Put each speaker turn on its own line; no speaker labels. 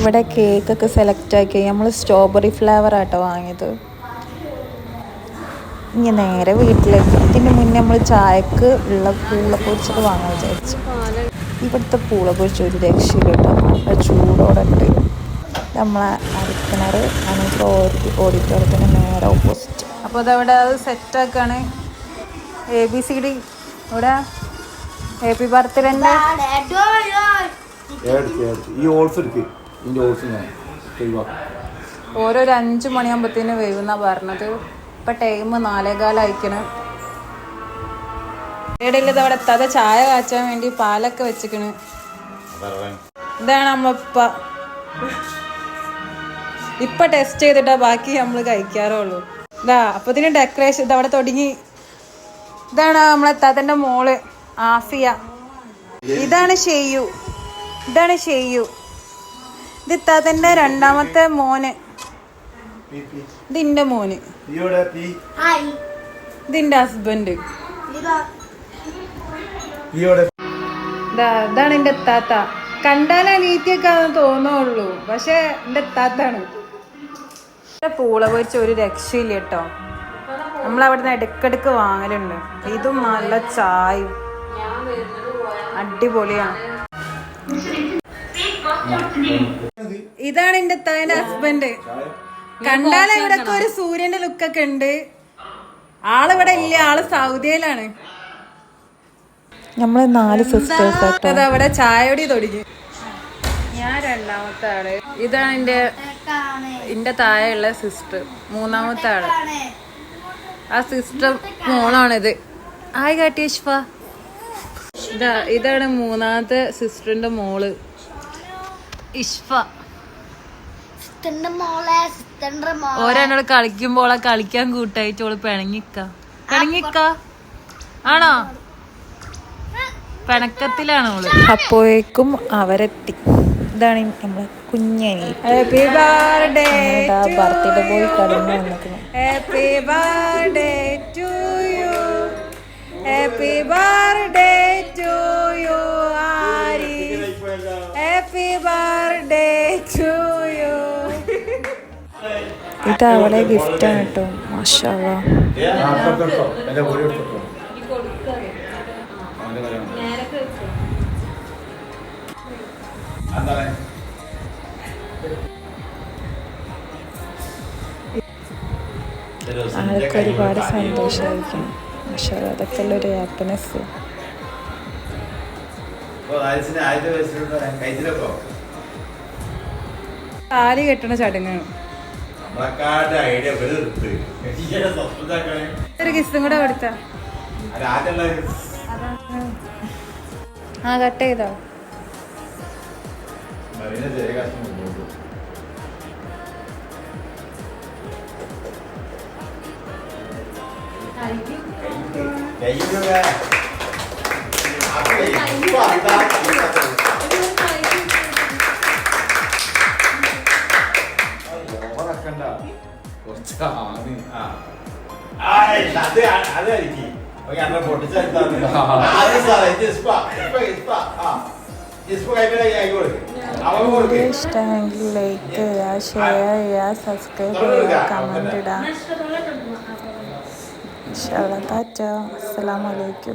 ഇവിടെ കേക്കൊക്കെ സെലക്ട് ആക്കി നമ്മൾ സ്ട്രോബെറി ഫ്ലേവർ ആട്ടോ വാങ്ങിയത്. ഇനി നേരെ വീട്ടിലേക്ക്. ഇതിന് മുന്നേ നമ്മൾ ചായക്ക് ഉള്ള പൂള പൊരിച്ചത് വാങ്ങാൻ വിചാരിച്ചു. ഇവിടുത്തെ പൂള പൊരിച്ച ഒരു രക്ഷയില്ല കേട്ടോ, നല്ല ചൂടോടെ ഉണ്ട്. നമ്മളെ അരിക്കിണർ ഓഡിറ്റോറിയത്തിന് നേരെ ഓപ്പോസിറ്റ്. അപ്പോൾ അതവിടെ അത് സെറ്റാക്കാണ്. ABCD ഇവിടെ ഹാപ്പി ബർത്ത്ഡേൻ്റെ ഓരോ 5 മണിയാകുമ്പോഴത്തേന് വരുമെന്നാണ് പറഞ്ഞത്. ഇപ്പം ടൈം 4:15 അയക്കണം. ഇടയില്ലത് അവിടെ എത്താതെ ചായ കാച്ചാൻ വേണ്ടി പാലൊക്കെ വെച്ചിക്കണ്. ഇതാണ് നമ്മളിപ്പ ടെസ്റ്റ് ചെയ്തിട്ടാ ബാക്കി നമ്മൾ കഴിക്കാറുള്ളൂ. ഇതാ അപ്പത്തിന് ഡെക്കറേഷൻ ഇതവിടെ തുടങ്ങി. ഇതാണ് നമ്മളെത്താത്തൻ്റെ മോള് ആഫിയ. ഇതാണ് ഷെയ്യു. ഇത് ഇത്താത്തൻ്റെ രണ്ടാമത്തെ മോന്. ഇതിന്റെ മോന്. ഇതിന്റെ ഹസ്ബൻഡ്. ഇതാണ് എന്റെ താത്ത. കണ്ടാൽ അനീത്തിയൊക്കെ തോന്നുള്ളൂ, പക്ഷെ എന്റെ താത്താണ്. പൂള പൊരിച്ച ഒരു രക്ഷയില്ല കേട്ടോ. നമ്മളവിടുന്ന് ഇടക്കിടക്ക് വാങ്ങലുണ്ട്. ഇതും നല്ല ചായയും അടിപൊളിയാണ്. ഇതാണ് എന്റെ താന്റെ ഹസ്ബൻഡ്. കണ്ടാൽ ഇവിടൊക്കെ ഒരു സൂര്യന്റെ ലുക്കൊക്കെ ഉണ്ട്. ആളിവിടെ ഇല്ല, ആള് സൗദിയിലാണ്. നമ്മള് 4 സിസ്റ്റേഴ്സ്. അതവിടെ ചായയോടി തുടങ്ങി. ഞാൻ രണ്ടാമത്തെ ആള്. ഇതാണ് എന്റെ താഴെയുള്ള സിസ്റ്റർ, മൂന്നാമത്തെ ആള്. ആ സിസ്റ്റർ മോളാണിത്. ആയി കാട്ടി ഇഷ്ഫ. ഇതാണ് മൂന്നാമത്തെ സിസ്റ്ററിന്റെ മോള് ഇഷ്ഫ. ഓരോട് കളിക്കുമ്പോളെ കളിക്കാൻ കൂട്ടായിട്ട് ഓള് പിണങ്ങിക്ക ആണോ? പിണക്കത്തിലാണ് ഓള്. അപ്പോഴേക്കും അവരെത്തി. ഇതാണ് നമ്മളെ കുഞ്ഞനി. ഹാപ്പി ബർത്ത്ഡേ ബർത്ത്ഡേ പോയി കടന്നു വന്നിരിക്കുന്നു. Happy birthday to you. Happy birthday to you Aari. Happy birthday to you. ഇത് അവളെ ഗിഫ്റ്റാണ് കേട്ടോ. മാഷാ അല്ലാഹ്. ആൾക്ക് ഒരുപാട് സന്തോഷമായിരിക്കും. മാഷാ അല്ലാഹ്. അതൊക്കെ ഉള്ളൊരു ഹാപ്പിനെസ്. താലി കെട്ടണ ചടങ്ങാണ്. ഒരു കിസ്സും കൂടെ കൊടുത്ത. കട്ട് ചെയ്തോ? ഇഷ്ടമെങ്കിൽ ലൈക്ക് ചെയ്യുക, ഷെയർ ചെയ്യുക, സബ്സ്ക്രൈബ് ചെയ്യുക, കമന്റ് ഇടുക. ഇൻഷാ അല്ലാഹ്. ടാറ്റാ. അസ്സലാമു അലൈക്കും.